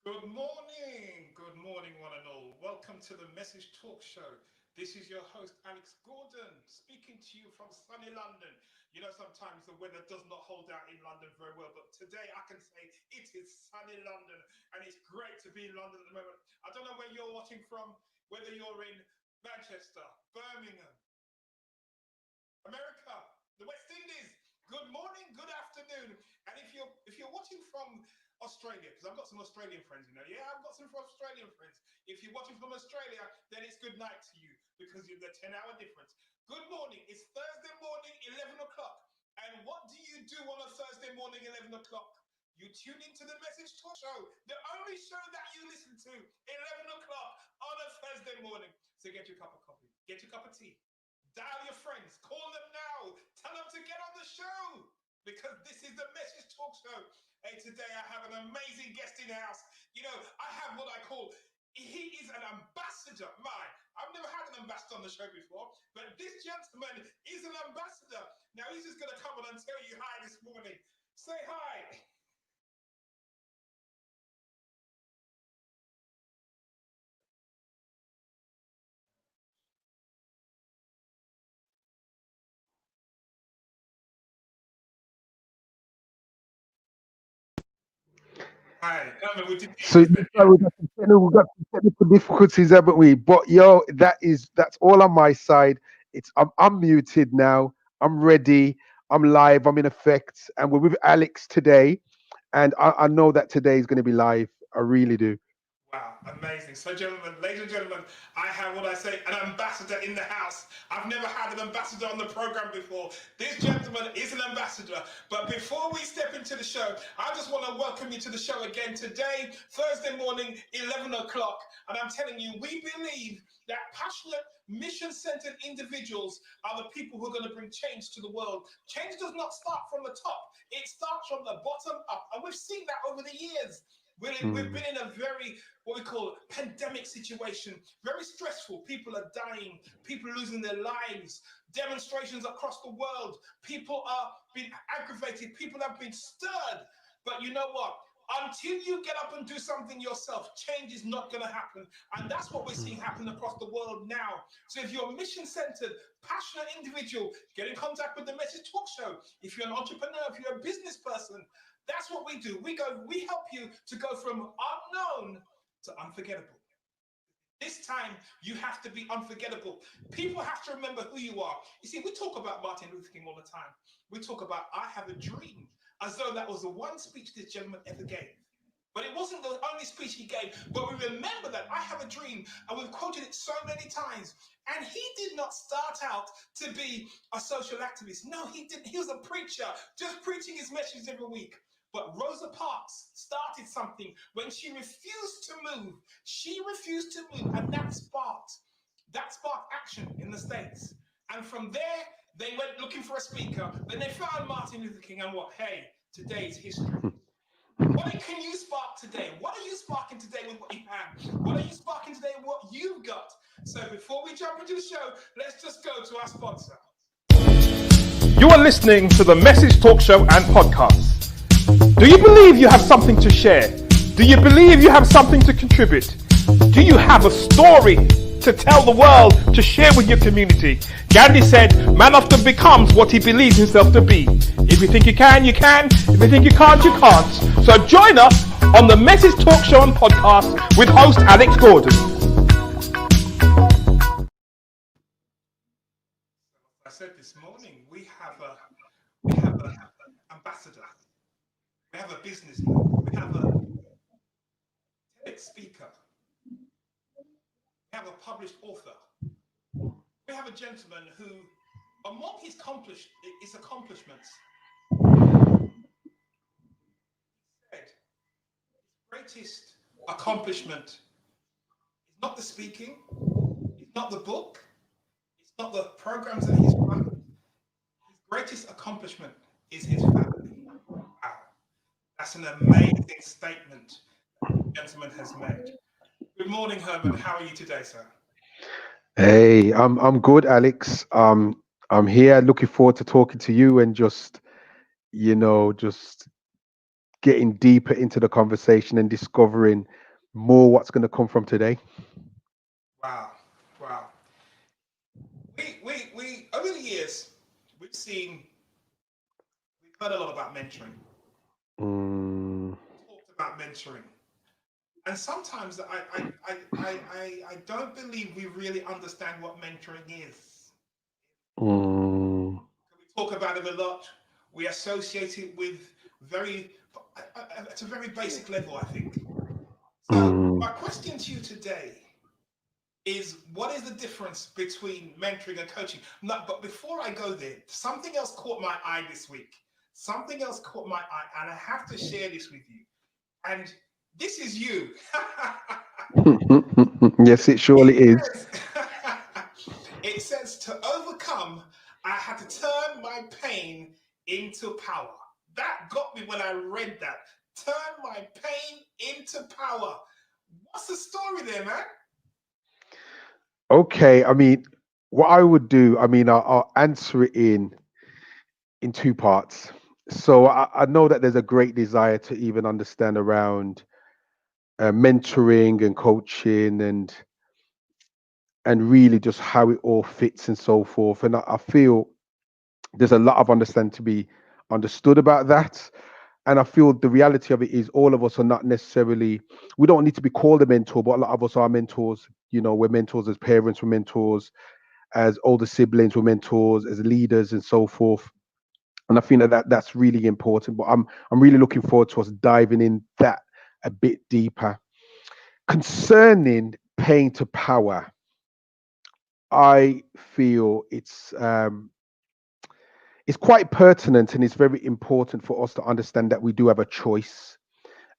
Good morning, one and all. Welcome to the Message Talk Show. This is your host, Alex Gordon, speaking to you from sunny London. You know, sometimes the weather does not hold out in London very well, but today I can say it is sunny London, and it's great to be in London at the moment. I don't know where you're watching from, whether you're in Manchester, Birmingham, America, the West Indies. Good morning, good afternoon. And if you're watching from Australia, because I've got some Australian friends, yeah, I've got some Australian friends. If you're watching from Australia, then it's good night to you because you're the 10-hour difference. Good morning. It's Thursday morning, 11 o'clock. And what do you do on a Thursday morning, 11 o'clock? You tune into the Message Talk Show, the only show that you listen to 11 o'clock on a Thursday morning. So get your cup of coffee, get your cup of tea. Dial your friends, call them now, tell them to get on the show because this is the Message Talk Show. Hey, today I have an amazing guest in the house. You know, I have what I call, he is an ambassador. I've never had an ambassador on the show before, but this gentleman is an ambassador. Now he's just going to come on and tell you hi this morning. Say hi. Hi. So we've got some technical difficulties, haven't we? But yo, that's all on my side. I'm muted now. I'm ready. I'm live. I'm in effect, and we're with Alex today. And I know that today is going to be live. I really do. Wow, amazing. So, gentlemen, ladies and gentlemen, I have what I say an ambassador in the house. I've never had an ambassador on the program before. This gentleman is an ambassador. But before we step into the show, I just want to welcome you to the show again today, Thursday morning, 11 o'clock. And I'm telling you, we believe that passionate, mission centered individuals are the people who are going to bring change to the world. Change does not start from the top, it starts from the bottom up. And we've seen that over the years. We've been in a very, what we call, pandemic situation, very stressful. People are dying, people are losing their lives, demonstrations across the world, people are being aggravated, people have been stirred. But you know what? Until you get up and do something yourself, change is not going to happen. And that's what we're seeing happen across the world now. So if you're a mission-centered, passionate individual, get in contact with the Message Talk Show. If you're an entrepreneur, if you're a business person, that's what we do. We help you to go from unknown to unforgettable. This time, you have to be unforgettable. People have to remember who you are. You see, we talk about Martin Luther King all the time. We talk about, I have a dream, as though that was the one speech this gentleman ever gave. But it wasn't the only speech he gave. But we remember that I have a dream, and we've quoted it so many times. And he did not start out to be a social activist. No, he didn't. He was a preacher, just preaching his message every week. But Rosa Parks started something when she refused to move. She refused to move, and that sparked action in the States. And from there, they went looking for a speaker. Then they found Martin Luther King, and what? Hey, today's history. What can you spark today? What are you sparking today with what you have? What are you sparking today with what you've got? So before we jump into the show, let's just go to our sponsor. You are listening to the Message Talk Show and Podcast. Do you believe you have something to share? Do you believe you have something to contribute? Do you have a story to tell the world, to share with your community? Gandhi said, man often becomes what he believes himself to be. If you think you can, you can. If you think you can't, you can't. So join us on the Message Talk Show and Podcast with host Alex Gordon. I said this morning, we have an ambassador. We have a businessman. We have a TEDx speaker. We have a published author. We have a gentleman who, among his accomplishments, said his greatest accomplishment is not the speaking, it's not the book, it's not the programs that he's run. His greatest accomplishment is his family. Wow. That's an amazing statement the gentleman has made. Good morning, Herman. How are you today, sir? Hey, I'm good, Alex. I'm here, looking forward to talking to you and just getting deeper into the conversation and discovering more what's going to come from today. Wow, wow. We over the years, we've seen, we've heard a lot about mentoring, Mm, talked about mentoring. And sometimes I don't believe we really understand what mentoring is. mm, We talk about it a lot. We associate it with very, at a very basic level, I think. So mm, my question to you today is, what is the difference between mentoring and coaching? No, but before I go there, something else caught my eye this week. Something else caught my eye, and I have to share this with you. And this is you. yes, it It surely is. says, it says to overcome, I had to turn my pain into power. That got me when I read that. Turn my pain into power. What's the story there, man? Okay, I mean, what I would do, I mean, I'll answer it in two parts. So I know that there's a great desire to even understand around mentoring and coaching and really just how it all fits and so forth. And I feel there's a lot of understanding to be understood about that. And I feel the reality of it is all of us are not necessarily, we don't need to be called a mentor, but a lot of us are mentors. You know, we're mentors as parents, we're mentors as older siblings, we're mentors as leaders and so forth. And I think that's really important. But I'm really looking forward to us diving in that a bit deeper. Concerning paying to power, I feel it's quite pertinent and it's very important for us to understand that we do have a choice.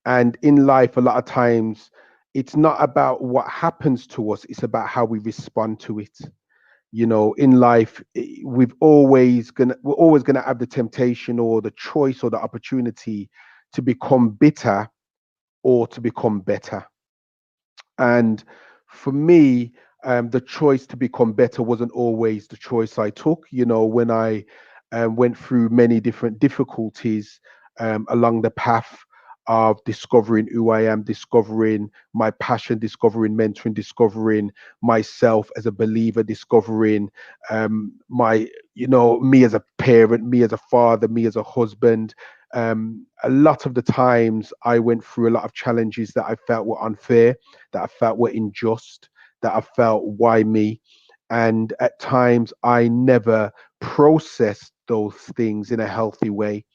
And in life, a lot of times, it's not about what happens to us; it's about how we respond to it. You know, in life, we're always gonna have the temptation or the choice or the opportunity to become bitter or to become better. And for me, the choice to become better wasn't always the choice I took. You know, when I went through many different difficulties along the path of discovering who I am, discovering my passion, discovering mentoring, discovering myself as a believer, discovering me as a parent, me as a father, me as a husband. A lot of the times I went through a lot of challenges that I felt were unfair, that I felt were unjust, that I felt why me. And at times I never processed those things in a healthy way.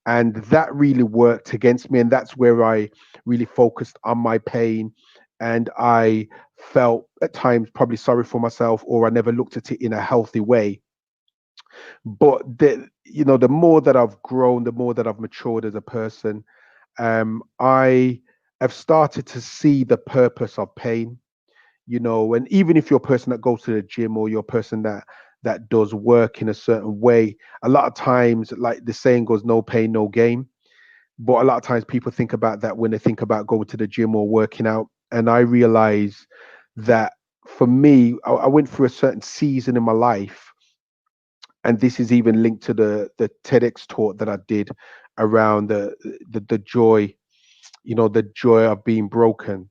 And that really worked against me. And that's where I really focused on my pain. And I felt at times probably sorry for myself, or I never looked at it in a healthy way. But the more that I've grown, the more that I've matured as a person, I have started to see the purpose of pain. And even if you're a person that goes to the gym or you're a person that does work in a certain way, a lot of times, like the saying goes, no pain, no gain. But a lot of times people think about that when they think about going to the gym or working out. And I realize that for me, I went through a certain season in my life, and this is even linked to the TEDx talk that I did around the joy, the joy of being broken.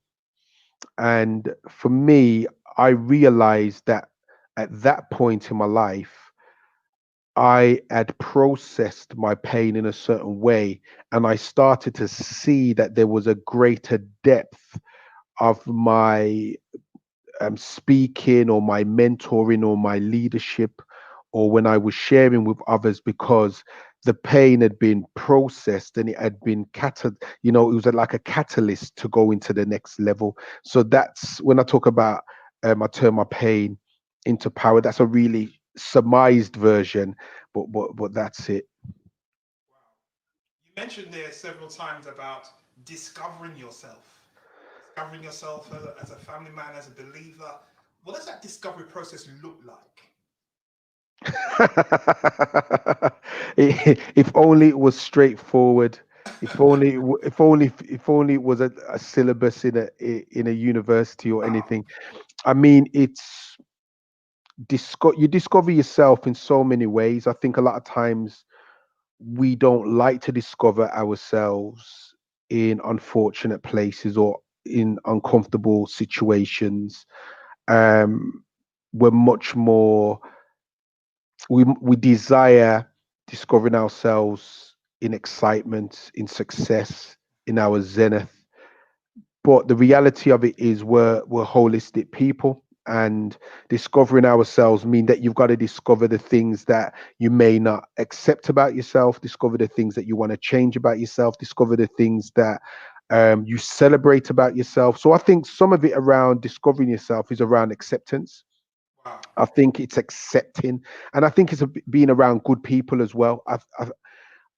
And for me, I realized that at that point in my life, I had processed my pain in a certain way, and I started to see that there was a greater depth of my speaking or my mentoring or my leadership or when I was sharing with others, because the pain had been processed and it had been it was like a catalyst to go into the next level. So that's when I talk about I turn my pain into power. That's a really surmised version, but that's it. You mentioned there several times about discovering yourself. Discovering yourself as a family man, as a believer. What does that discovery process look like? If only it was straightforward. If only it was a syllabus in a university or Wow. anything. I mean, you discover yourself in so many ways. I think a lot of times we don't like to discover ourselves in unfortunate places or in uncomfortable situations. Um, we're much more, we desire discovering ourselves in excitement, in success, in our zenith. But the reality of it is we're holistic people, and discovering ourselves mean that you've got to discover the things that you may not accept about yourself, discover the things that you want to change about yourself, discover the things that you celebrate about yourself. So I think some of it around discovering yourself is around acceptance. Wow. I think it's accepting, and I think it's being around good people as well.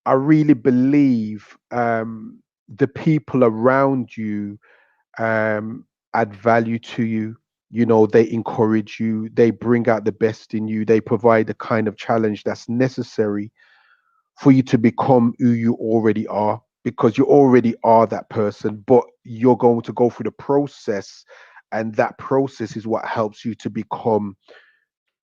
I really believe the people around you um, add value to you. You know, they encourage you, they bring out the best in you, they provide the kind of challenge that's necessary for you to become who you already are, because you already are that person, but you're going to go through the process. And that process is what helps you to become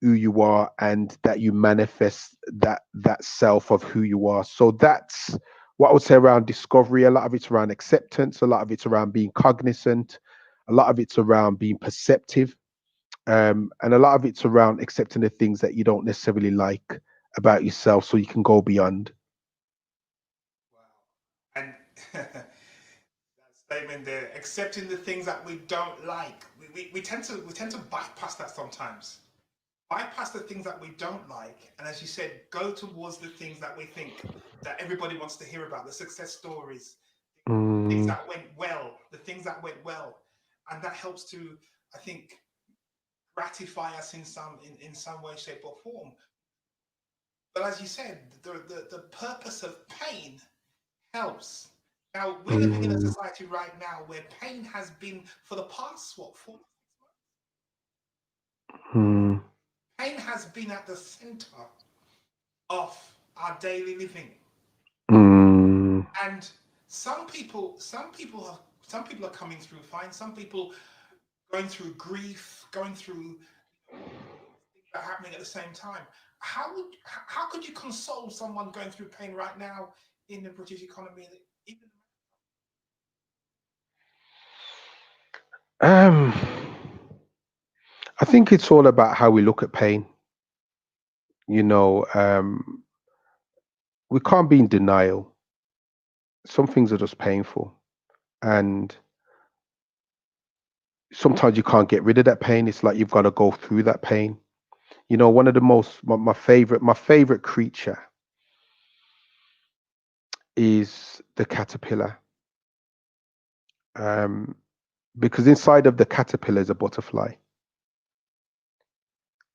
who you are, and that you manifest that self of who you are. So that's what I would say around discovery. A lot of it's around acceptance, a lot of it's around being cognizant, a lot of it's around being perceptive, and a lot of it's around accepting the things that you don't necessarily like about yourself so you can go beyond. Wow. And that statement there, accepting the things that we don't like. We tend to bypass that sometimes. Bypass the things that we don't like, and as you said, go towards the things that we think that everybody wants to hear about, the success stories, things Mm, that went well, the things that went well. And that helps to, I think, gratify us in some way, shape, or form. But as you said, the purpose of pain helps. Now we're living in a mm, society right now where pain has been for the past what 4 6 months. mm, Pain has been at the center of our daily living. mm, And some people are coming through fine. Some people going through grief, going through things that are happening at the same time. How could you console someone going through pain right now in the British economy? Even um, I think it's all about how we look at pain. You know, we can't be in denial. Some things are just painful, and sometimes you can't get rid of that pain. It's like you've got to go through that pain. You know, one of the most my favorite creature is the caterpillar, um, because inside of the caterpillar is a butterfly,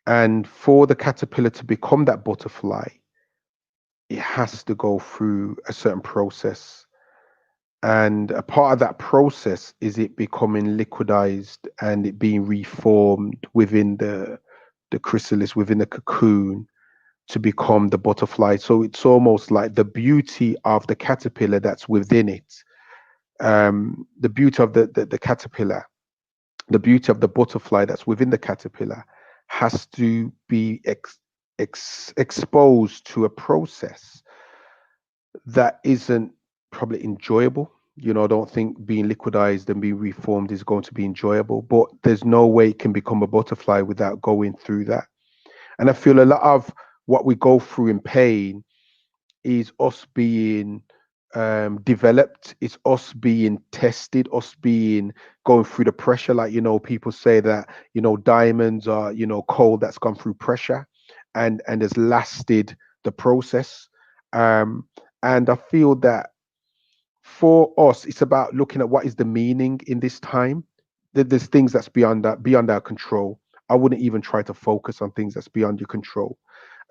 and for the caterpillar to become that butterfly, it has to go through a certain process. And a part of that process is it becoming liquidized and it being reformed within the chrysalis, within the cocoon, to become the butterfly. So it's almost like the beauty of the caterpillar that's within it, the beauty of the caterpillar, the beauty of the butterfly that's within the caterpillar has to be exposed to a process that isn't probably enjoyable. You know, I don't think being liquidized and being reformed is going to be enjoyable, but there's no way it can become a butterfly without going through that. And I feel a lot of what we go through in pain is us being developed, it's us being tested, us being going through the pressure. Like, you know, people say that, you know, diamonds are, you know, coal that's gone through pressure and has lasted the process. Um, and I feel that for us, it's about looking at what is the meaning in this time. There's things that's beyond our control. I wouldn't even try to focus on things that's beyond your control.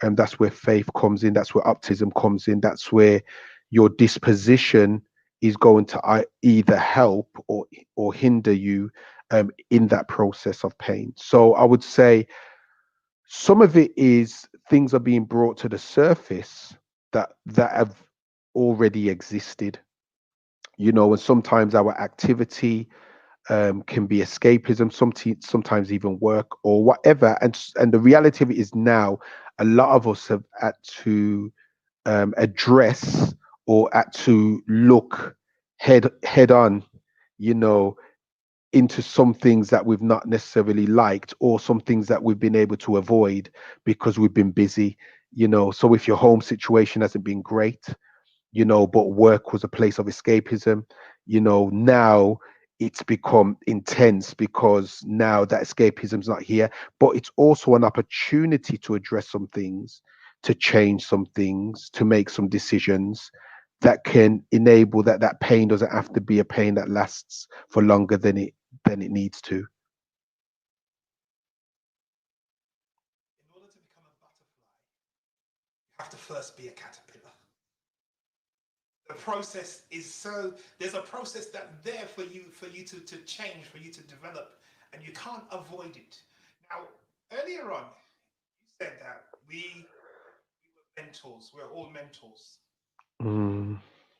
And that's where faith comes in. That's where optimism comes in. That's where your disposition is going to either help or hinder you in that process of pain. So I would say some of it is things are being brought to the surface that have already existed. You know, and sometimes our activity can be escapism, sometimes even work or whatever. And the reality of it is now, a lot of us have had to address or had to look head on, you know, into some things that we've not necessarily liked or some things that we've been able to avoid because we've been busy, you know. So if your home situation hasn't been great, you know, but work was a place of escapism, you know, now it's become intense because now that escapism's not here, but it's also an opportunity to address some things, to change some things, to make some decisions that can enable that pain doesn't have to be a pain that lasts for longer than it needs to. In order to become a butterfly, you have to first be a caterpillar. The process is so, there's a process that's there for you to change, for you to develop, and you can't avoid it. Now, earlier on, you said that we were mentors, we're all Mm,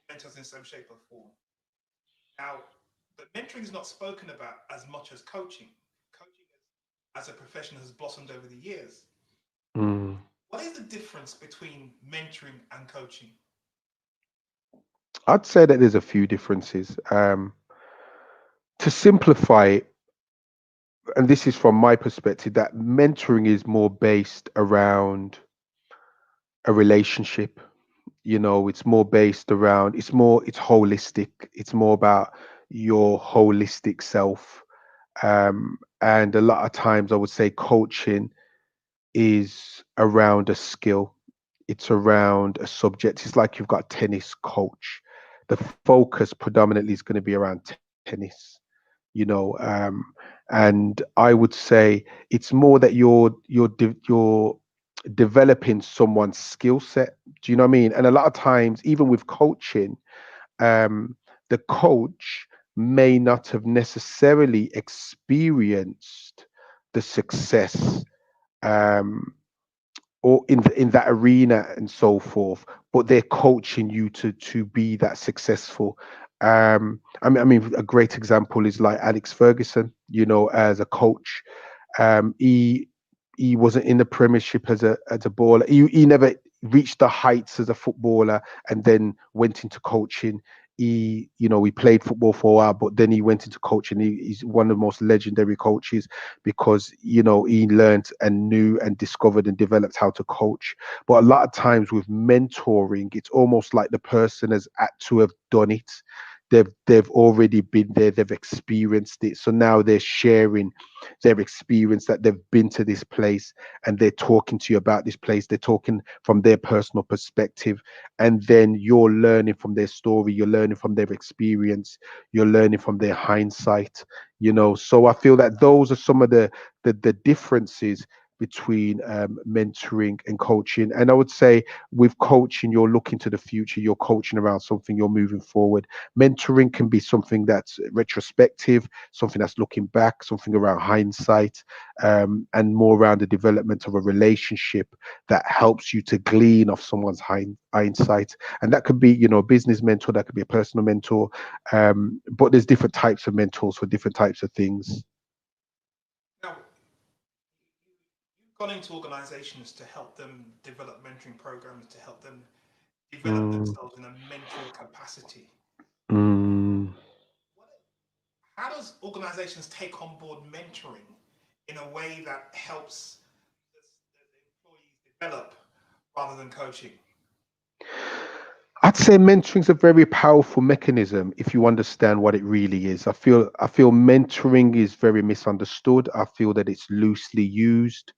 mentors in some shape or form. Now, but mentoring is not spoken about as much as coaching. Coaching as a profession has blossomed over the years. mm. What is the difference between mentoring and coaching? I'd say that there's a few differences. To simplify it, and this is from my perspective, that mentoring is more based around a relationship. You know, it's more based around, it's holistic. It's more about your holistic self. And a lot of times I would say coaching is around a skill. It's around a subject. It's like you've got a tennis coach. The focus predominantly is going to be around tennis, you know. And I would say it's more that you're developing someone's skill set. Do you know what I mean? And a lot of times, even with coaching, um, the coach may not have necessarily experienced the success, um, or in that arena and so forth, but they're coaching you to be that successful. I mean, a great example is like Alex Ferguson, you know, as a coach. Um he he wasn't in the Premiership as a baller. He never reached the heights as a footballer and then went into coaching. He played football for a while, but then he went into coaching. He's one of the most legendary coaches because he learned and knew and discovered and developed how to coach. But a lot of times with mentoring, it's almost like the person has had to have done it. They've already been there, they've experienced it, so now they're sharing their experience, that they've been to this place and they're talking to you about this place. They're talking from their personal perspective, and then you're learning from their story, you're learning from their experience, you're learning from their hindsight. So I feel that those are some of the differences between mentoring and coaching. And I would say with coaching, you're looking to the future, you're coaching around something, you're moving forward. Mentoring can be something that's retrospective, something that's looking back, something around hindsight, and more around the development of a relationship that helps you to glean off someone's hindsight. And that could be, a business mentor, that could be a personal mentor. But there's different types of mentors for different types of things. Now, you've gone into organizations to help them develop mentoring programs, to help them develop Mm, themselves in a mentor capacity. mm. What, how does organizations take on board mentoring in a way that helps the employees develop rather than coaching? I'd say mentoring is a very powerful mechanism if you understand what it really is. I feel mentoring is very misunderstood. I feel that it's loosely used,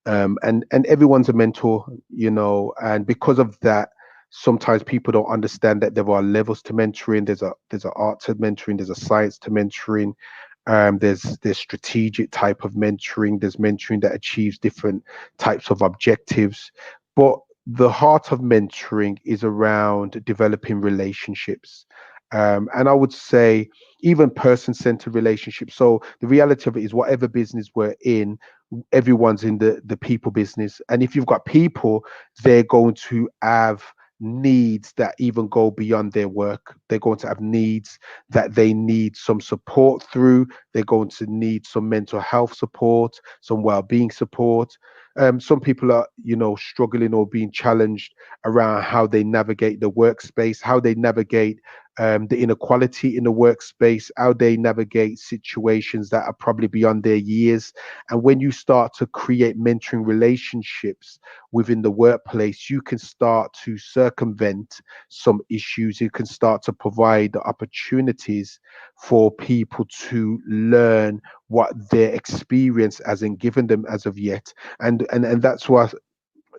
and everyone's a mentor, and because of that, sometimes people don't understand that there are levels to mentoring. There's a art to mentoring, there's a science to mentoring. There's strategic type of mentoring, there's mentoring that achieves different types of objectives, but the heart of mentoring is around developing relationships. And I would say even person-centered relationships. So the reality of it is, whatever business we're in, everyone's in the people business, and if you've got people, they're going to have needs that even go beyond their work. They're going to have needs that they need some support through. They're going to need some mental health support, some well-being support. Some people are, struggling or being challenged around how they navigate the workspace, how they navigate the inequality in the workspace, how they navigate situations that are probably beyond their years. And when you start to create mentoring relationships within the workplace, you can start to circumvent some issues. You can start to provide the opportunities for people to learn what their experience hasn't given them as of yet. And that's why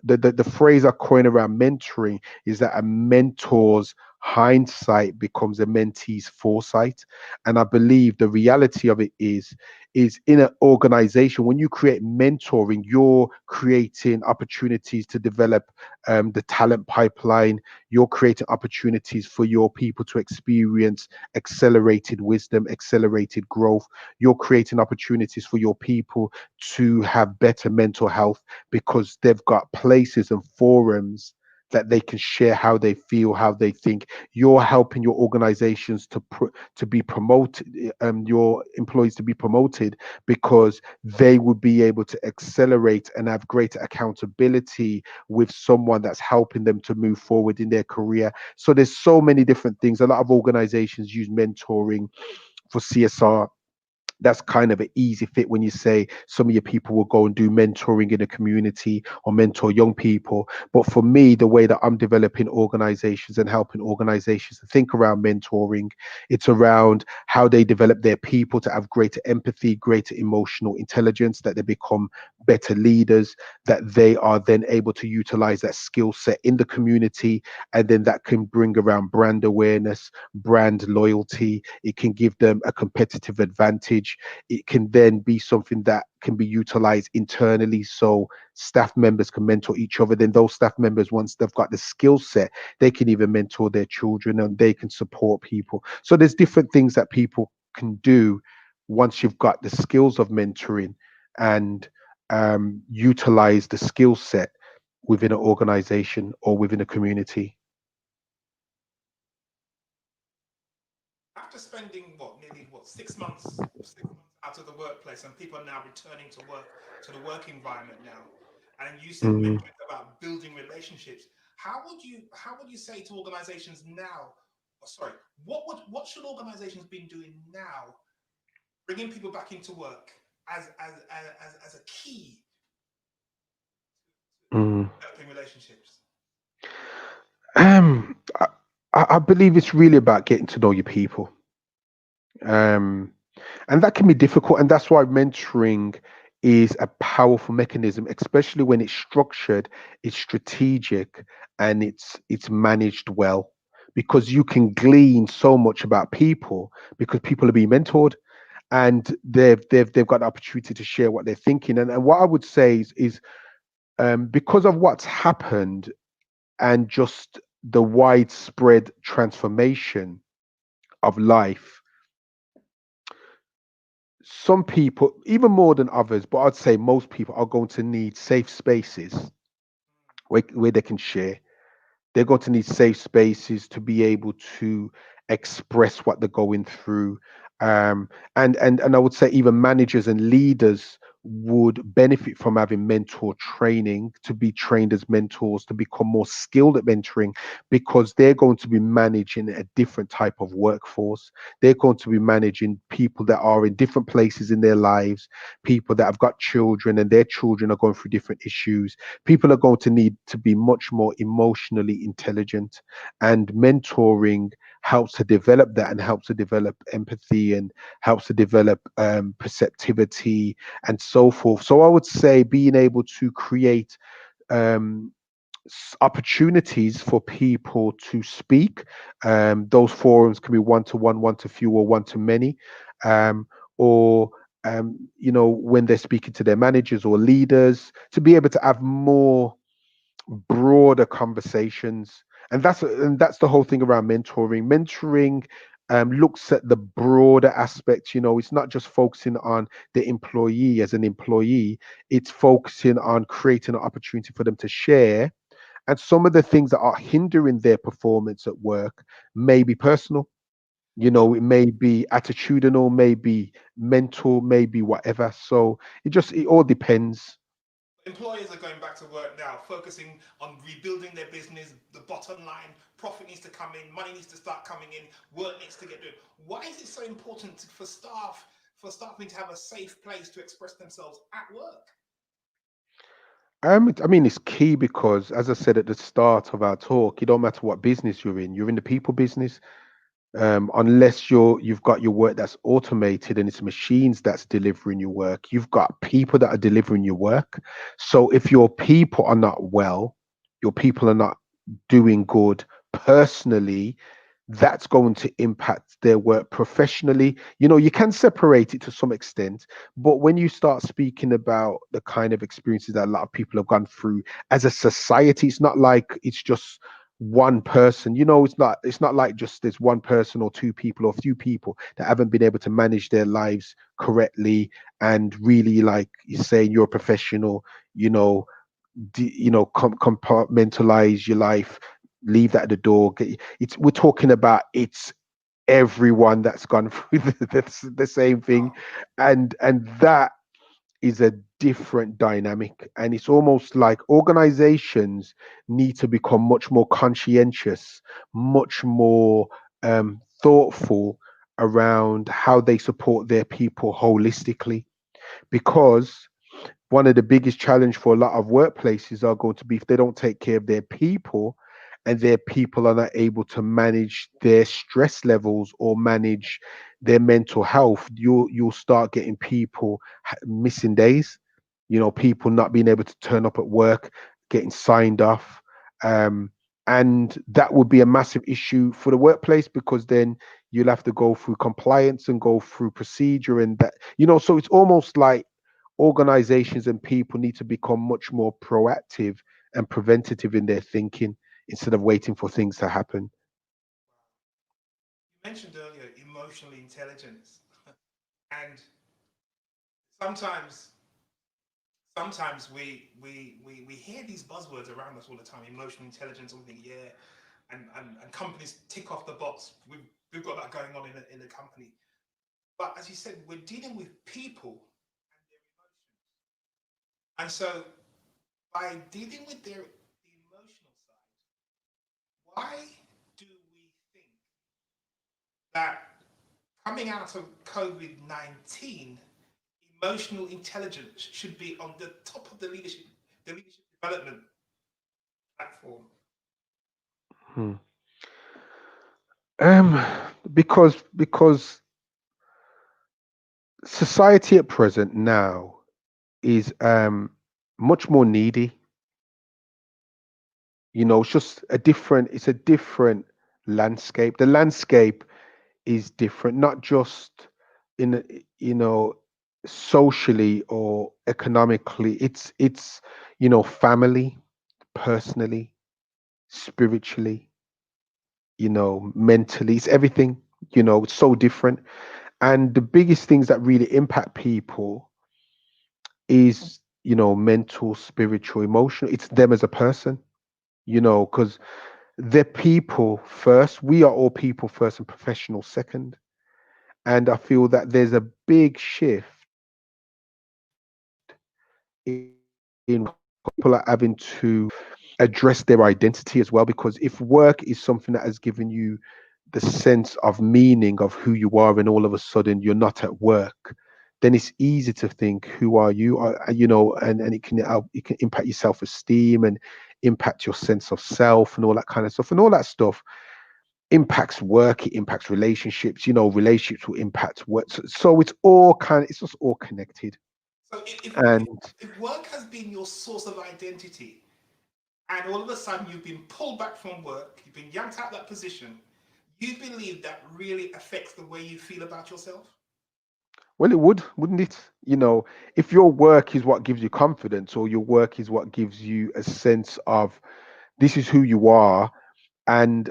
the phrase I coin around mentoring is that a mentor's hindsight becomes a mentee's foresight. And I believe the reality of it is in an organization, when you create mentoring, you're creating opportunities to develop the talent pipeline. You're creating opportunities for your people to experience accelerated wisdom, accelerated growth. You're creating opportunities for your people to have better mental health because they've got places and forums that they can share how they feel, how they think. You're helping your organizations to be promoted, your employees to be promoted because they would be able to accelerate and have greater accountability with someone that's helping them to move forward in their career. So there's so many different things. A lot of organizations use mentoring for CSR. That's kind of an easy fit when you say some of your people will go and do mentoring in a community or mentor young people. But for me, the way that I'm developing organizations and helping organizations to think around mentoring, it's around how they develop their people to have greater empathy, greater emotional intelligence, that they become better leaders, that they are then able to utilize that skill set in the community. And then that can bring around brand awareness, brand loyalty. It can give them a competitive advantage. It can then be something that can be utilized internally so staff members can mentor each other. Then those staff members, once they've got the skill set, they can even mentor their children and they can support people. So there's different things that people can do once you've got the skills of mentoring and utilize the skill set within an organization or within a community. After spending nearly 6 months, 6 months out of the workplace, and people are now returning to work, to the work environment now, and you said Mm, mentoring about building relationships. How would you say to organizations now? Oh, sorry, what should organizations be doing now, bringing people back into work as a key mm. to developing relationships? Um, I, I believe it's really about getting to know your people. Um, and that can be difficult. And that's why mentoring is a powerful mechanism, especially when it's structured, it's strategic, and it's managed well. Because you can glean so much about people because people are being mentored and they've got the opportunity to share what they're thinking. And what I would say is because of what's happened and just the widespread transformation of life, some people, even more than others, but I'd say most people are going to need safe spaces where they can share. They're going to need safe spaces to be able to express what they're going through. And I would say even managers and leaders would benefit from having mentor training, to be trained as mentors, to become more skilled at mentoring, because they're going to be managing a different type of workforce. They're going to be managing people that are in different places in their lives, people that have got children and their children are going through different issues. People are going to need to be much more emotionally intelligent, and mentoring helps to develop that and helps to develop empathy and helps to develop perceptivity and so forth. So I would say being able to create um, opportunities for people to speak. Those forums can be one to one, one to few, or one to many, or when they're speaking to their managers or leaders, to be able to have more broader conversations. And that's the whole thing around mentoring. Mentoring looks at the broader aspects. It's not just focusing on the employee as an employee. It's focusing on creating an opportunity for them to share And some of the things that are hindering their performance at work may be personal. It may be attitudinal, maybe mental, maybe whatever. So it all depends. Employers are going back to work now, focusing on rebuilding their business, the bottom line, profit needs to come in, money needs to start coming in, work needs to get done. Why is it so important for staff need to have a safe place to express themselves at work? I mean, it's key because, as I said at the start of our talk, it don't matter what business you're in. You're in the people business, unless you've got your work that's automated and it's machines that's delivering your work. You've got people that are delivering your work. So if your people are not well, your people are not doing good personally, that's going to impact their work professionally. You can separate it to some extent, but when you start speaking about the kind of experiences that a lot of people have gone through as a society, it's not like it's just one person. It's not like just there's one person or two people or few people that haven't been able to manage their lives correctly and really, like you're saying, you're a professional, you know compartmentalize your life, leave that at the door. We're talking about it's everyone that's gone through the same thing, and that is a different dynamic. And it's almost like organizations need to become much more conscientious, much more thoughtful around how they support their people holistically, because one of the biggest challenge for a lot of workplaces are going to be if they don't take care of their people and their people are not able to manage their stress levels or manage their mental health. You'll start getting people missing days, people not being able to turn up at work, getting signed off. um, and that would be a massive issue for the workplace, because then you'll have to go through compliance and go through procedure, and that, so it's almost like organizations and people need to become much more proactive and preventative in their thinking instead of waiting for things to happen. You mentioned earlier emotional intelligence, and sometimes sometimes we hear these buzzwords around us all the time, emotional intelligence, and we think, yeah, and companies tick off the box. We've got that going on in the company. But as you said, we're dealing with people and their emotions. And so by dealing with the emotional side, why do we think that coming out of COVID-19, emotional intelligence should be on the top of the leadership development platform? Hmm. Um, because society at present now is much more needy. It's a different landscape. The landscape is different, not just in you know socially or economically. It's family, personally, spiritually, mentally. It's everything. It's so different. And the biggest things that really impact people is, mental, spiritual, emotional. It's them as a person, because they're people first. We are all people first and professional second. And I feel that there's a big shift in people are having to address their identity as well. Because if work is something that has given you the sense of meaning of who you are, and all of a sudden you're not at work, then it's easy to think, who are you? And it can impact your self-esteem and impact your sense of self and all that kind of stuff. And all that stuff impacts work, it impacts relationships. Relationships will impact work. So it's just all connected. So And if work has been your source of identity, and all of a sudden you've been pulled back from work, you've been yanked out of that position, you believe that really affects the way you feel about yourself? well, it would, wouldn't it? If your work is what gives you confidence, or your work is what gives you a sense of this is who you are, and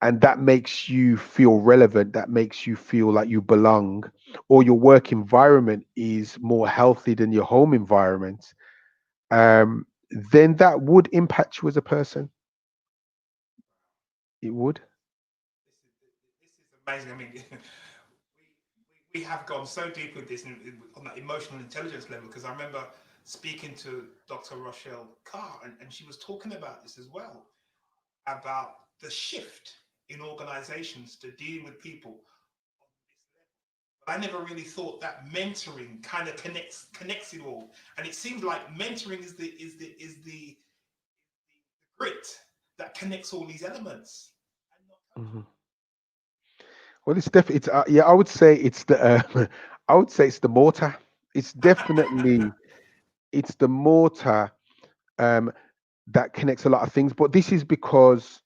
that makes you feel relevant, that makes you feel like you belong, or your work environment is more healthy than your home environment, then that would impact you as a person. It would. This is amazing. I mean, we have gone so deep with this on that emotional intelligence level, because I remember speaking to Dr. Rochelle Carr, and she was talking about this as well, about the shift in organizations to dealing with people on this level. But I never really thought that mentoring kind of connects it all, and it seems like mentoring is the grit that connects all these elements. And not Mhm. Well, it's definitely it's yeah. I would say it's the I would say it's the mortar. It's definitely it's the mortar um, that connects a lot of things. But this is because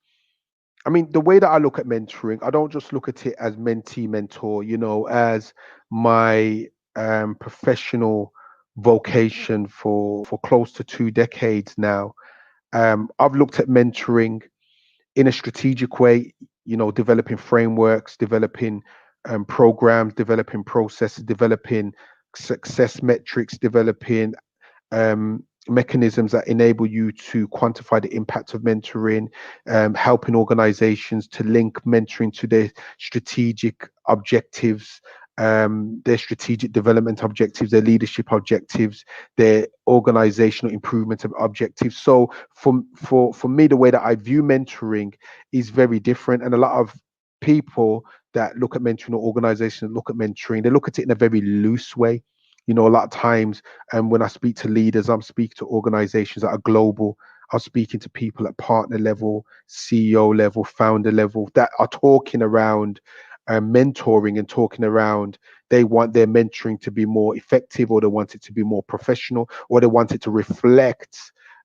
I mean the way that I look at mentoring, I don't just look at it as mentee mentor. As my professional vocation for close to 2 decades now. I've looked at mentoring in a strategic way, developing frameworks, developing programs, developing processes, developing success metrics, developing mechanisms that enable you to quantify the impact of mentoring, helping organizations to link mentoring to their strategic objectives, their strategic development objectives, their leadership objectives, their organizational improvement objectives. So for me, the way that I view mentoring is very different. And a lot of people that look at mentoring, or organizations look at mentoring, they look at it in a very loose way. A lot of times, when I speak to leaders, I'm speaking to organizations that are global. I'm speaking to people at partner level, CEO level, founder level, that are talking around mentoring and talking around they want their mentoring to be more effective, or they want it to be more professional, or they want it to reflect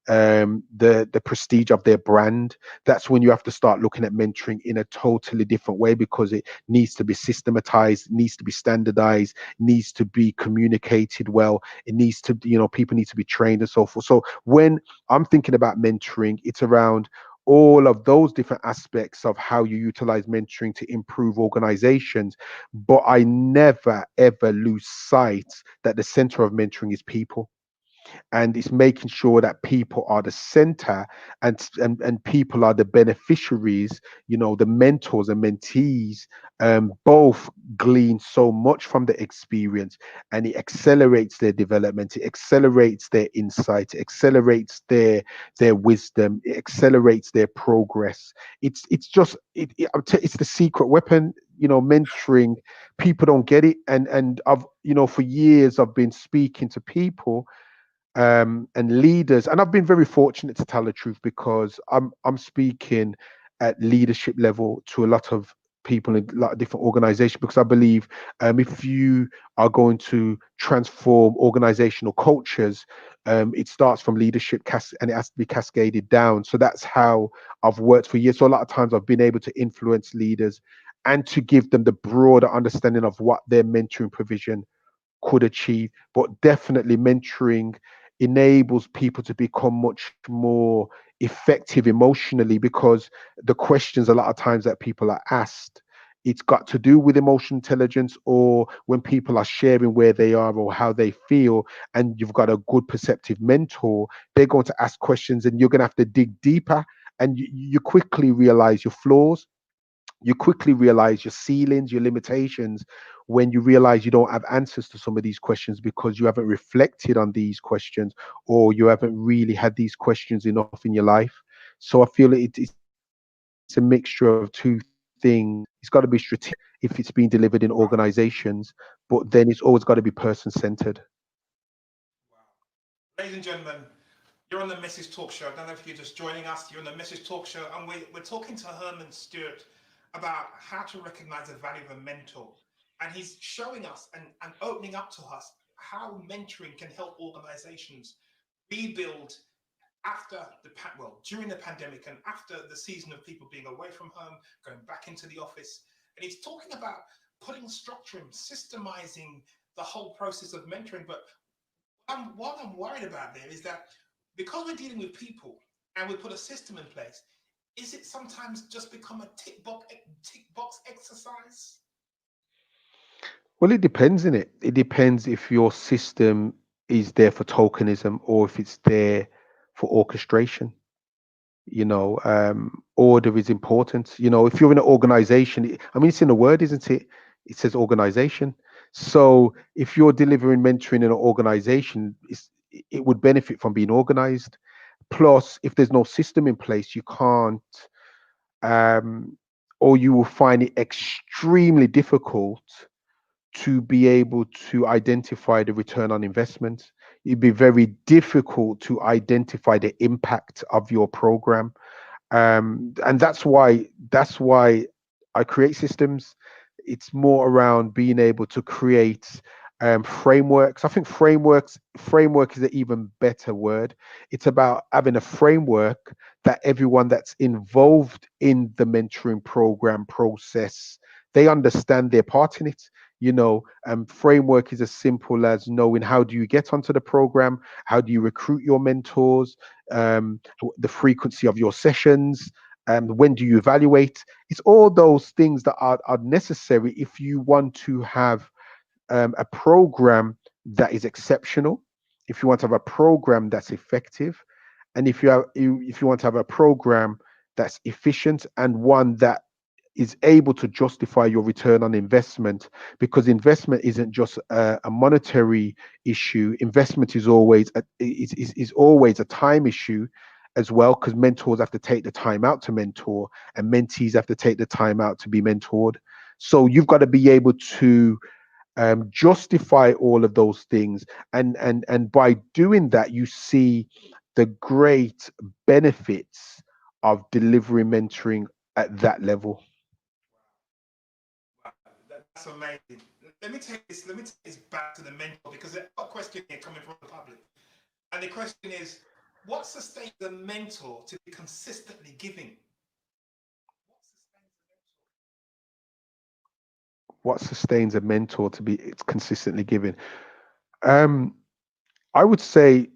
the prestige of their brand. That's when you have to start looking at mentoring in a totally different way, because it needs to be systematized, needs to be standardized, needs to be communicated well. It needs to, people need to be trained and so forth. So when I'm thinking about mentoring, it's around all of those different aspects of how you utilize mentoring to improve organizations. But I never ever lose sight that the center of mentoring is people, and it's making sure that people are the center, and people are the beneficiaries. The mentors and mentees both glean so much from the experience, and it accelerates their development, it accelerates their insight, it accelerates their wisdom, it accelerates their progress. It's just it's the secret weapon. Mentoring, people don't get it. And I've, for years I've been speaking to people and leaders. And I've been very fortunate, to tell the truth, because I'm speaking at leadership level to a lot of people in a lot of different organizations, because I believe if you are going to transform organizational cultures, it starts from leadership and it has to be cascaded down. So that's how I've worked for years. So a lot of times I've been able to influence leaders and to give them the broader understanding of what their mentoring provision could achieve. But definitely mentoring enables people to become much more effective emotionally, because the questions a lot of times that people are asked, it's got to do with emotional intelligence, or when people are sharing where they are or how they feel, and you've got a good perceptive mentor, they're going to ask questions and you're going to have to dig deeper, and you quickly realize your flaws, you quickly realize your ceilings, your limitations, when you realize you don't have answers to some of these questions, because you haven't reflected on these questions, or you haven't really had these questions enough in your life. So I feel it's a mixture of two things. It's got to be strategic if it's being delivered in organizations, but then it's always got to be person centered. Wow. Ladies and gentlemen, you're on the Message Talk Show. I don't know if you're just joining us. You're on the Message Talk Show, and we're talking to Herman Stewart about how to recognize the value of a mentor. And he's showing us and opening up to us how mentoring can help organizations rebuild after during the pandemic, and after the season of people being away from home, going back into the office. And he's talking about putting structure and systemizing the whole process of mentoring. But what I'm worried about there is that because we're dealing with people and we put a system in place, is it sometimes just become a tick box exercise? Well, it depends, in it depends if your system is there for tokenism, or if it's there for orchestration. Order is important. If you're in an organization, I mean, it's in the word, isn't it? It says organization. So if you're delivering mentoring in an organization, it would benefit from being organized. Plus, if there's no system in place, you can't, um, or you will find it extremely difficult to be able to identify the return on investment. It'd be very difficult to identify the impact of your program, and that's why I create systems. It's more around being able to create frameworks. I think framework is an even better word. It's about having a framework that everyone that's involved in the mentoring program process, they understand their part in it. Framework is as simple as knowing how do you get onto the program, how do you recruit your mentors, the frequency of your sessions, when do you evaluate. It's all those things that are necessary if you want to have a program that is exceptional, if you want to have a program that's effective, and if you want to have a program that's efficient and one that is able to justify your return on investment, because investment isn't just a monetary issue. Investment is always a time issue as well, because mentors have to take the time out to mentor and mentees have to take the time out to be mentored. So you've got to be able to justify all of those things, and by doing that you see the great benefits of delivering mentoring at that level. That's amazing. Let me take this back to the mentor, because there's a question here coming from the public. And the question is, what sustains the mentor to be consistently giving? What sustains What sustains a mentor to be it's consistently giving? um I would say,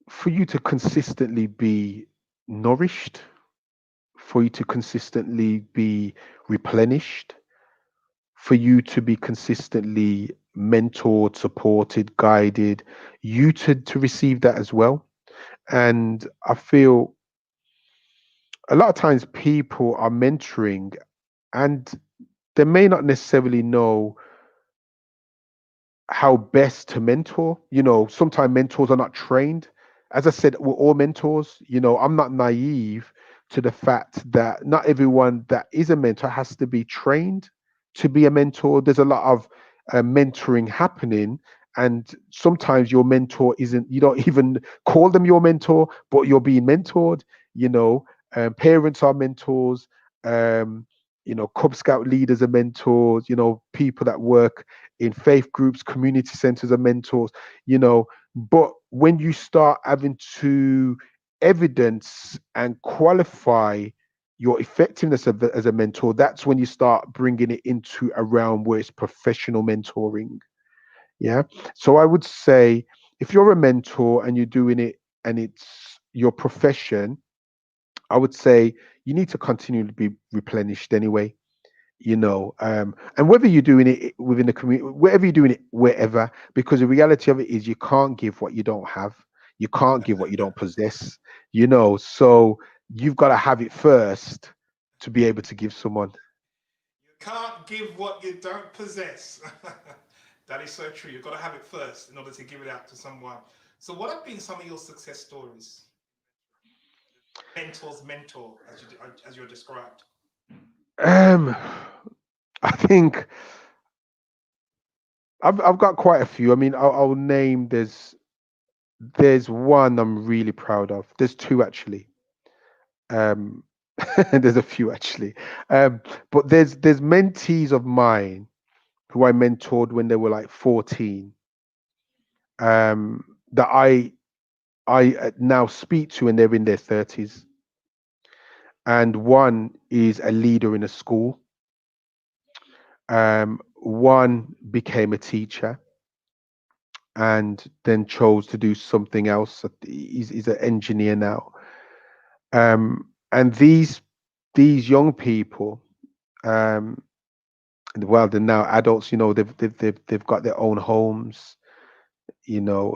for you to consistently be nourished, for you to consistently be replenished, for you to be consistently mentored, supported, guided, you to receive that as well. And I feel a lot of times people are mentoring and they may not necessarily know how best to mentor. Sometimes mentors are not trained. As I said, we're all mentors. I'm not naive to the fact that not everyone that is a mentor has to be trained to be a mentor. There's a lot of mentoring happening, and sometimes your mentor isn't, you don't even call them your mentor, but you're being mentored. You know, Parents are mentors. Um, Cub Scout leaders are mentors. People that work in faith groups, community centers are mentors, but when you start having to evidence and qualify your effectiveness as a mentor, that's when you start bringing it into a realm where it's professional mentoring. Yeah. So I would say, if you're a mentor and you're doing it and it's your profession, I would say you need to continue to be replenished anyway. And whether you're doing it within the community, wherever you're doing it, wherever, because the reality of it is you can't give what you don't have, you can't give what you don't possess. So you've got to have it first to be able to give someone. You can't give what you don't possess. That is so true. You've got to have it first in order to give it out to someone. So, what have been some of your success stories? Mentor's mentor, as you're described. um I think I've got quite a few. I mean, I'll name, there's one I'm really proud of. There's two actually. um there's a few actually. But there's mentees of mine who I mentored when they were like 14, that I now speak to and they're in their 30s. And one is a leader in a school. One became a teacher and then chose to do something else. He's an engineer now. And these young people, um, well, they're now adults. They've got their own homes. You know,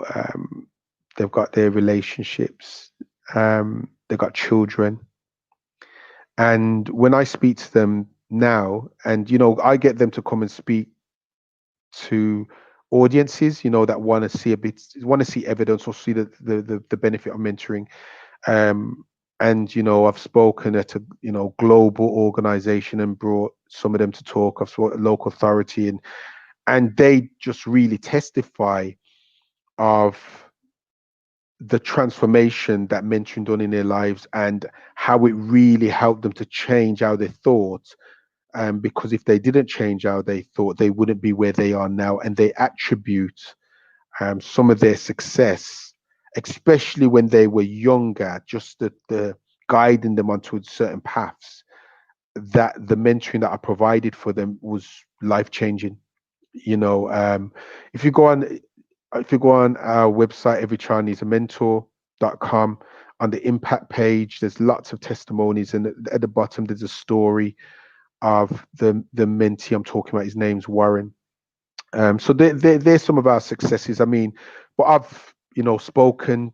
they've got their relationships, they've got children. And when I speak to them now, and I get them to come and speak to audiences, that want to see evidence or see the benefit of mentoring. And I've spoken at a global organization and brought some of them to talk. I've spoken at local authority, and they just really testify of the transformation that mentoring done in their lives and how it really helped them to change how they thought. Because if they didn't change how they thought, they wouldn't be where they are now. And they attribute some of their success, especially when they were younger, just the guiding them onto certain paths, that the mentoring that I provided for them was life changing. You know, if you go on our website, everychildneedsamentor.com, on the impact page, there's lots of testimonies, and at the bottom there's a story of the mentee I'm talking about. His name's Warren. So there's some of our successes. I mean, but I've spoken,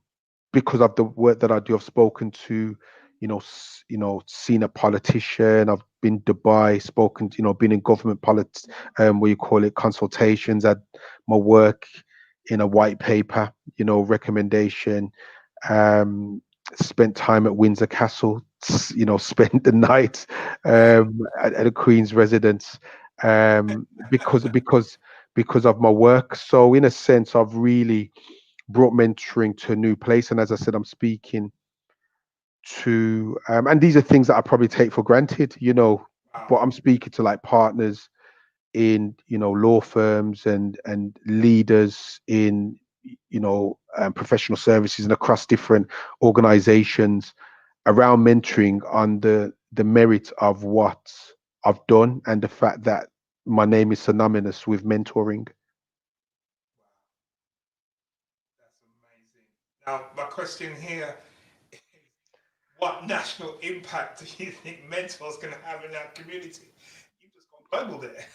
because of the work that I do. I've spoken to senior politician. I've been Dubai, spoken to, been in government politics, where you call it consultations. Had my work in a white paper, recommendation. Um, Spent time at Windsor Castle. Spent the night at the Queen's residence, because of my work. So in a sense, I've really brought mentoring to a new place. And as I said, I'm speaking to, and these are things that I probably take for granted, but Wow. I'm speaking to like partners in, law firms and leaders in, professional services and across different organizations around mentoring on the merit of what I've done and the fact that my name is synonymous with mentoring. That's amazing. Now, my question here is, what national impact do you think mentors can have in our community? You've just gone global there.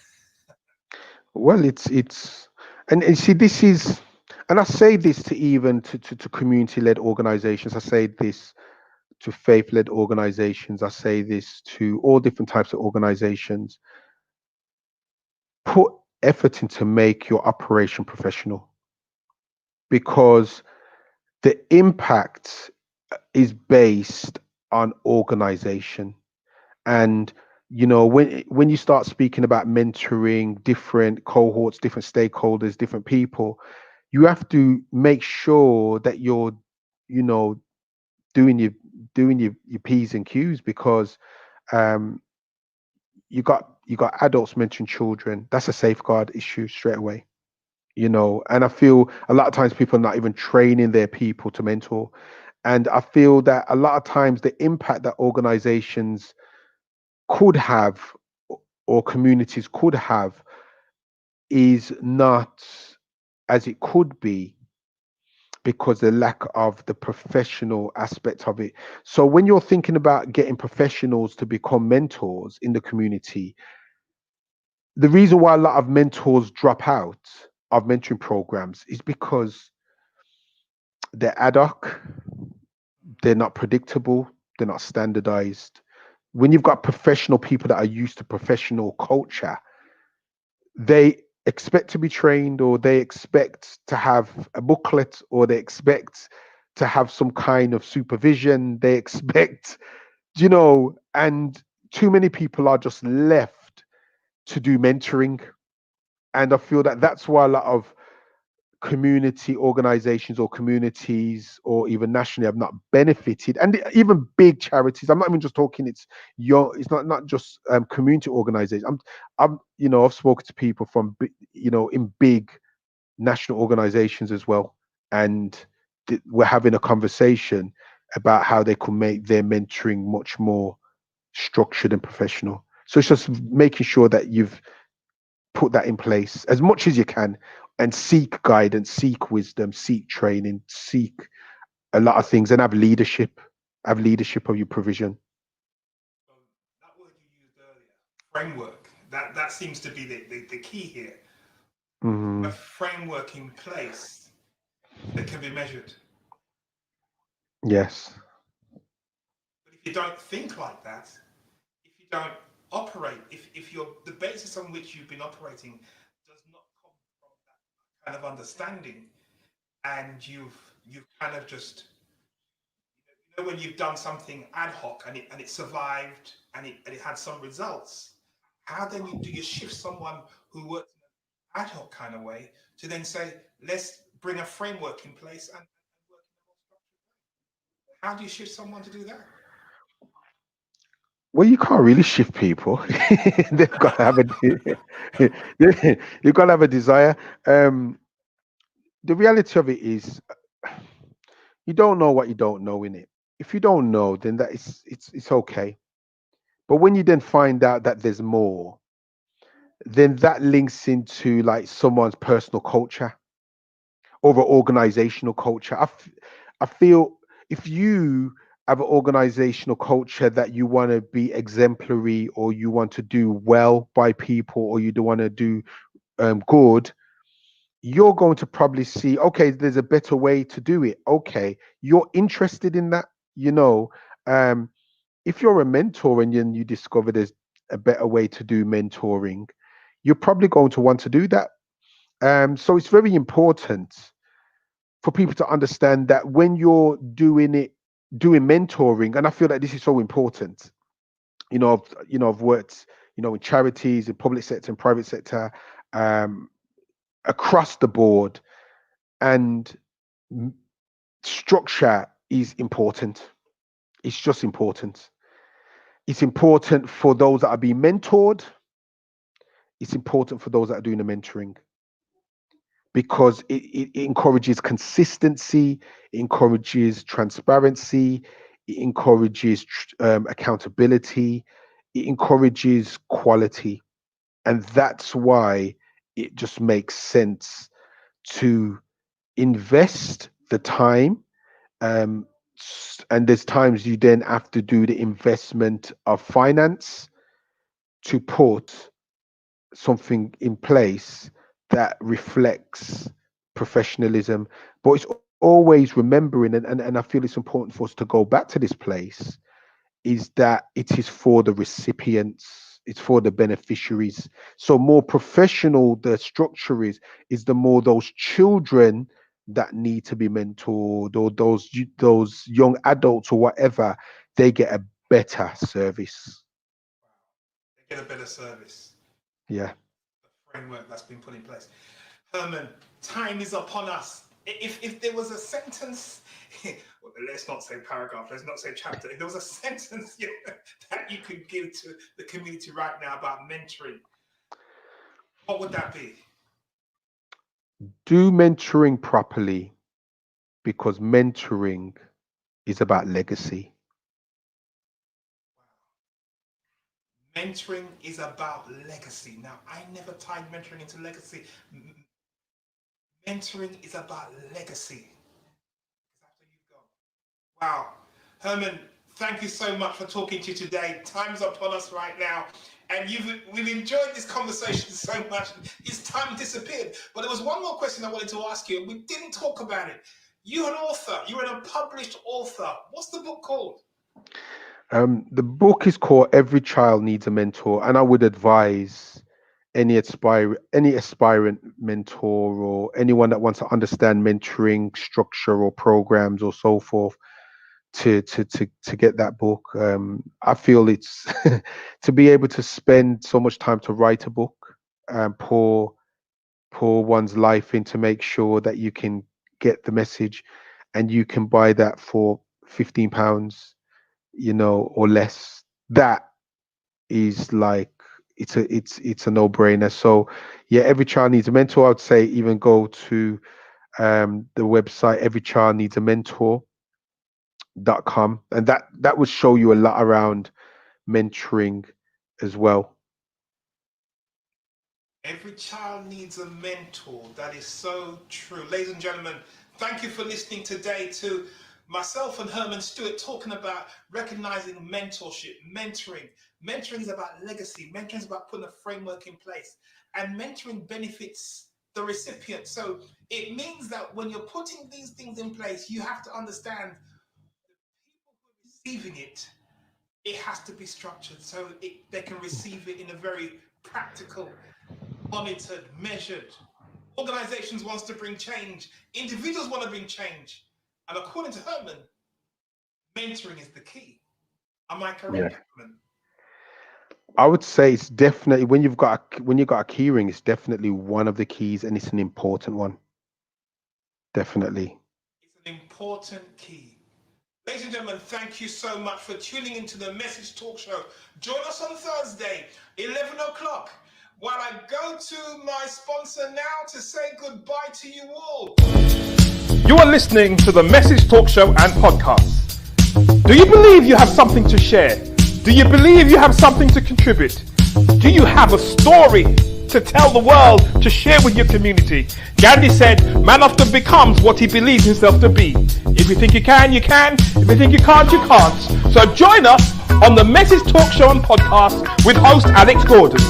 Well, and you see, this is, and I say this to even to community-led organizations. I say this to faith-led organizations. I say this to all different types of organizations. Put effort into make your operation professional, because the impact is based on organization. And when you start speaking about mentoring different cohorts, different stakeholders, different people, you have to make sure that you're you know doing your p's and q's, because um you got adults mentoring children. That's a safeguard issue straight away. And I feel a lot of times people are not even training their people to mentor. And I feel that a lot of times the impact that organizations could have, or communities could have, is not as it could be, because the lack of the professional aspect of it. So when you're thinking about getting professionals to become mentors in the community, the reason why a lot of mentors drop out of mentoring programs is because they're ad hoc, they're not predictable, they're not standardized. When you've got professional people that are used to professional culture, they expect to be trained, or they expect to have a booklet, or they expect to have some kind of supervision. They expect, and too many people are just left to do mentoring. And I feel that that's why a lot of community organizations or communities or even nationally have not benefited, and even big charities. I'm not even just talking, it's not just community organizations. I've spoken to people from in big national organizations as well, and we're having a conversation about how they could make their mentoring much more structured and professional. So it's just making sure that you've put that in place as much as you can, and seek guidance, seek wisdom, seek training, seek a lot of things, and have leadership of your provision. So that word you used earlier, framework, that seems to be the key here. A Mhm. framework in place that can be measured. Yes. But if you don't think like that, if you don't operate, if the basis on which you've been operating does not come from that kind of understanding, and you've kind of just, when you've done something ad hoc and it survived and it had some results, how then do you shift someone who works in an ad hoc kind of way to then say, let's bring a framework in place and work in a more structured way? How do you shift someone to do that? Well, you can't really shift people. They've got to have you've got to have a desire. The reality of it is, you don't know what you don't know in it. If you don't know, then that is it's okay. But when you then find out that there's more, then that links into like someone's personal culture or an organizational culture. I feel if you have an organizational culture that you want to be exemplary, or you want to do well by people, or you do want to do good, you're going to probably see, okay, there's a better way to do it. Okay, you're interested in that, you know. Um, if you're a mentor and you discover there's a better way to do mentoring, you're probably going to want to do that. So it's very important for people to understand that when you're doing mentoring, and I feel like this is so important. I've worked, in charities, in public sector, and private sector, um, across the board, and m- structure is important. It's just important. It's important for those that are being mentored. It's important for those that are doing the mentoring, because it encourages consistency, it encourages transparency, it encourages accountability, it encourages quality. And that's why it just makes sense to invest the time. And there's times you then have to do the investment of finance to put something in place that reflects professionalism. But it's always remembering, and I feel it's important for us to go back to this place, is that it is for the recipients, it's for the beneficiaries. So more professional the structure is the more those children that need to be mentored, or those young adults or whatever, they get a better service. They get a better service. Yeah. The framework that's been put in place. Herman, time is upon us. If there was a sentence, well, let's not say paragraph, let's not say chapter, if there was a sentence that you could give to the community right now about mentoring, what would that be? Do mentoring properly, because mentoring is about legacy. Mentoring is about legacy. Now, I never tied mentoring into legacy. Mentoring is about legacy. Because after you've gone. Wow. Herman, thank you so much for talking to you today. Time's upon us right now. And we've enjoyed this conversation so much. It's time disappeared. But there was one more question I wanted to ask you. We didn't talk about it. You're an author. You're a published author. What's the book called? The book is called Every Child Needs a Mentor, and I would advise any aspirant mentor, or anyone that wants to understand mentoring structure or programs or so forth, to get that book. I feel it's to be able to spend so much time to write a book, and pour one's life in to make sure that you can get the message, and you can buy that for £15, or less. That is like, it's a no-brainer. So yeah, every child needs a mentor. I would say even go to the website everychildneedsamentor.com, and that would show you a lot around mentoring as well. Every child needs a mentor. That is so true. Ladies and gentlemen, thank you for listening today to myself and Herman Stewart talking about recognizing mentorship, mentoring. Mentoring is about legacy. Mentoring is about putting a framework in place. And mentoring benefits the recipient. So it means that when you're putting these things in place, you have to understand receiving it, it has to be structured so they can receive it in a very practical, monitored, measured. Organizations wants to bring change. Individuals want to bring change. And according to Herman, mentoring is the key. Am I correct, Herman? I would say it's definitely when you've got a key ring, it's definitely one of the keys, and it's an important one. Definitely. It's an important key. Ladies and gentlemen, thank you so much for tuning into the Message Talk Show. Join us on Thursday, 11 o'clock, while I go to my sponsor now to say goodbye to you all. You are listening to the Message Talk Show and podcast. Do you believe you have something to share? Do you believe you have something to contribute? Do you have a story to tell the world, to share with your community? Gandhi said, man often becomes what he believes himself to be. If you think you can, you can. If you think you can't, you can't. So join us on the Message Talk Show and podcast with host Alex Gordon.